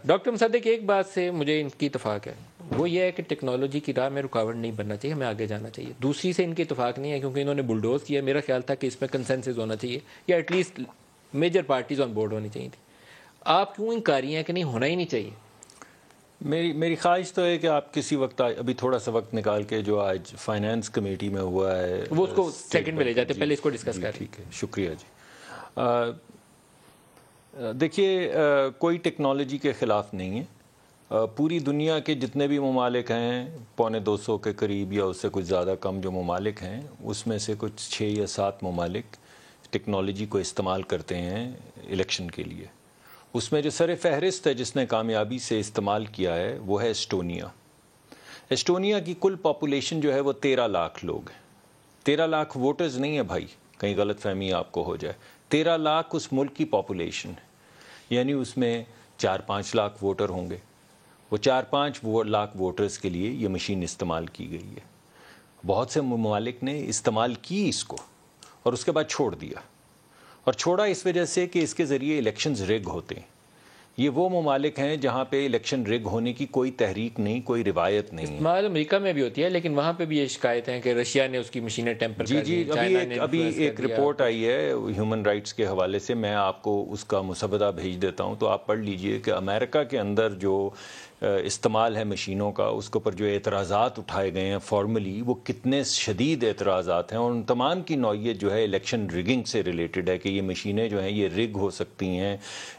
Doctor مصدق ایک بات سے مجھے ان کی اتفاق ہے، وہ یہ ہے کہ ٹیکنالوجی کی راہ میں رکاوٹ نہیں بننا چاہیے، ہمیں آگے جانا چاہیے۔ دوسری سے ان کی اتفاق نہیں ہے کیونکہ انہوں نے بلڈوز کیا۔ میرا خیال تھا کہ اس میں کنسنسس ہونا چاہیے یا at least major parties on board ہونی چاہیے تھی۔ آپ کیوں انکاری ہیں کہ نہیں ہونا ہی نہیں چاہیے؟ میری خواہش تو ہے کہ آپ کسی وقت ابھی تھوڑا سا وقت نکال کے جو آج فائنانس کمیٹی میں ہوا ہے وہ اس کو سیکنڈ میں لے جاتے، پہلے اس کو ڈسکس کریں۔ ٹھیک ہے، شکریہ جی۔ دیکھیے، کوئی ٹیکنالوجی کے خلاف نہیں ہے۔ پوری دنیا کے جتنے بھی ممالک ہیں، 250 کے قریب یا اس سے کچھ زیادہ کم جو ممالک ہیں، اس میں سے کچھ 6 یا 7 ممالک ٹیکنالوجی کو استعمال کرتے ہیں الیکشن کے لیے۔ اس میں جو سر فہرست ہے جس نے کامیابی سے استعمال کیا ہے وہ ہے اسٹونیا۔ اسٹونیا کی کل پاپولیشن جو ہے وہ 13 لاکھ لوگ ہیں۔ 13 لاکھ ووٹرز نہیں ہے بھائی، کہیں غلط فہمی آپ کو ہو جائے۔ 13 لاکھ اس ملک کی پاپولیشن ہے، یعنی اس میں 4-5 لاکھ ووٹر ہوں گے۔ وہ 4-5 لاکھ ووٹرز کے لیے یہ مشین استعمال کی گئی ہے۔ بہت سے ممالک نے استعمال کی اس کو اور اس کے بعد چھوڑ دیا، اور چھوڑا اس وجہ سے کہ اس کے ذریعے الیکشنز ریگ ہوتے ہیں۔ یہ وہ ممالک ہیں جہاں پہ الیکشن ریگ ہونے کی کوئی تحریک نہیں، کوئی روایت نہیں ہے۔ استعمال امریکہ میں بھی ہوتی ہے، لیکن وہاں پہ بھی یہ شکایت ہیں کہ رشیا نے اس کی مشینیں ٹیمپر کر دی۔ ابھی ایک رپورٹ آئی ہے ہیومن رائٹس کے حوالے سے، میں آپ کو اس کا مسودہ بھیج دیتا ہوں تو آپ پڑھ لیجئے کہ امریکہ کے اندر جو استعمال ہے مشینوں کا، اس کے اوپر جو اعتراضات اٹھائے گئے ہیں فارملی، وہ کتنے شدید اعتراضات ہیں، اور ان تمام کی نوعیت جو ہے الیکشن ریگنگ سے ریلیٹڈ ہے کہ یہ مشینیں جو ہیں یہ ریگ ہو سکتی ہیں،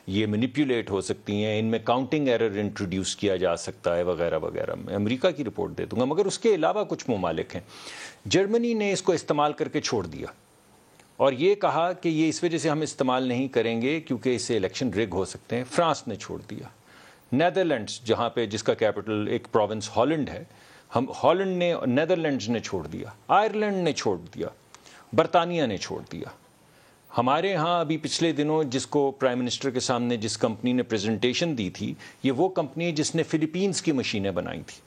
یہ مینیپولیٹ ہو سکتی ہیں، ان میں کاؤنٹنگ ایرر انٹروڈیوس کیا جا سکتا ہے وغیرہ وغیرہ۔ میں امریکہ کی رپورٹ دے دوں گا، مگر اس کے علاوہ کچھ ممالک ہیں۔ جرمنی نے اس کو استعمال کر کے چھوڑ دیا اور یہ کہا کہ یہ اس وجہ سے ہم استعمال نہیں کریں گے کیونکہ اس سے الیکشن ریگ ہو سکتے ہیں۔ فرانس نے چھوڑ دیا۔ نیدرلینڈز، جہاں پہ جس کا کیپٹل ایک پروونس ہالینڈ ہے، ہالینڈ نے، نیدرلینڈز نے چھوڑ دیا، آئرلینڈ نے چھوڑ دیا، برطانیہ نے چھوڑ دیا۔ ہمارے ہاں ابھی پچھلے دنوں جس کو پرائم منسٹر کے سامنے جس کمپنی نے پریزنٹیشن دی تھی، یہ وہ کمپنی جس نے فلپینز کی مشینیں بنائی تھی۔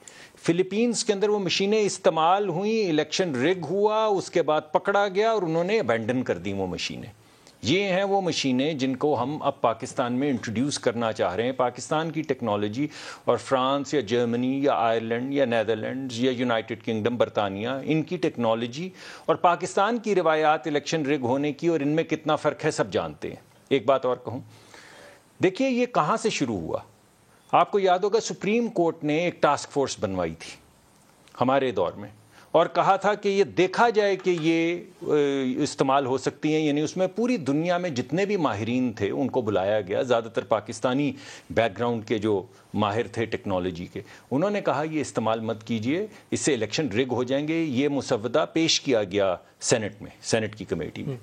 فلپینز کے اندر وہ مشینیں استعمال ہوئیں، الیکشن ریگ ہوا، اس کے بعد پکڑا گیا اور انہوں نے ابینڈن کر دی وہ مشینیں۔ یہ ہیں وہ مشینیں جن کو ہم اب پاکستان میں انٹروڈیوس کرنا چاہ رہے ہیں۔ پاکستان کی ٹیکنالوجی اور فرانس یا جرمنی یا آئرلینڈ یا نیدرلینڈز یا یونائٹڈ کنگڈم، برطانیہ، ان کی ٹیکنالوجی اور پاکستان کی روایات الیکشن ریگ ہونے کی اور ان میں کتنا فرق ہے سب جانتے ہیں۔ ایک بات اور کہوں، دیکھیے یہ کہاں سے شروع ہوا۔ آپ کو یاد ہوگا سپریم کورٹ نے ایک ٹاسک فورس بنوائی تھی ہمارے دور میں اور کہا تھا کہ یہ دیکھا جائے کہ یہ استعمال ہو سکتی ہیں، یعنی اس میں پوری دنیا میں جتنے بھی ماہرین تھے ان کو بلایا گیا، زیادہ تر پاکستانی بیک گراؤنڈ کے جو ماہر تھے ٹیکنالوجی کے، انہوں نے کہا یہ استعمال مت کیجئے، اس سے الیکشن ریگ ہو جائیں گے۔ یہ مسودہ پیش کیا گیا سینٹ میں، سینٹ کی کمیٹی میں۔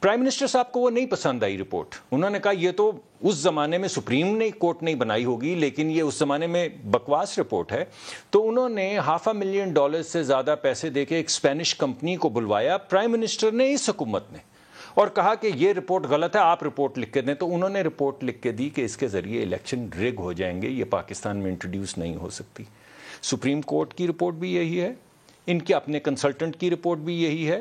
پرائم منسٹر صاحب کو وہ نہیں پسند آئی رپورٹ۔ انہوں نے کہا یہ تو اس زمانے میں سپریم نے کورٹ نہیں بنائی ہوگی، لیکن یہ اس زمانے میں بکواس رپورٹ ہے۔ تو انہوں نے $500,000 سے زیادہ پیسے دے کے ایک اسپینش کمپنی کو بلوایا پرائم منسٹر نے، اس حکومت نے، اور کہا کہ یہ رپورٹ غلط ہے، آپ رپورٹ لکھ کے دیں۔ تو انہوں نے رپورٹ لکھ کے دی کہ اس کے ذریعے الیکشن ریگ ہو جائیں گے، یہ پاکستان میں انٹروڈیوس نہیں ہو سکتی۔ سپریم کورٹ کی رپورٹ بھی یہی ہے، ان کے اپنے کنسلٹنٹ کی رپورٹ بھی یہی ہے۔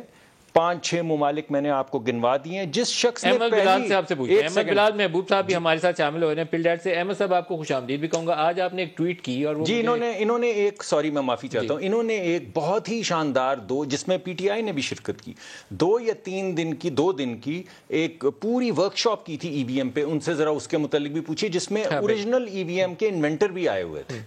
5-6 ممالک میں نے آپ کو گنوا دیے ہیں۔ جس شخص نے احمد بلال صاحب سے پوچھیں، احمد بلال محبوب صاحب بھی ہمارے ساتھ شامل ہوئے ہیں پلڈیٹ سے۔ احمد صاحب آپ کو خوش آمدید بھی کہوں گا۔ آج آپ نے ایک ٹویٹ کی اور وہ جی انہوں نے ایک، سوری میں معافی چاہتا ہوں، انہوں نے ایک بہت ہی شاندار جس میں پی ٹی آئی نے بھی شرکت کی، 2 یا 3 دن کی ایک پوری ورک شاپ کی تھی ای وی ایم پہ۔ ان سے ذرا اس کے متعلق بھی پوچھیے، جس میں اوریجنل ای وی ایم کے انوینٹر بھی آئے ہوئے تھے۔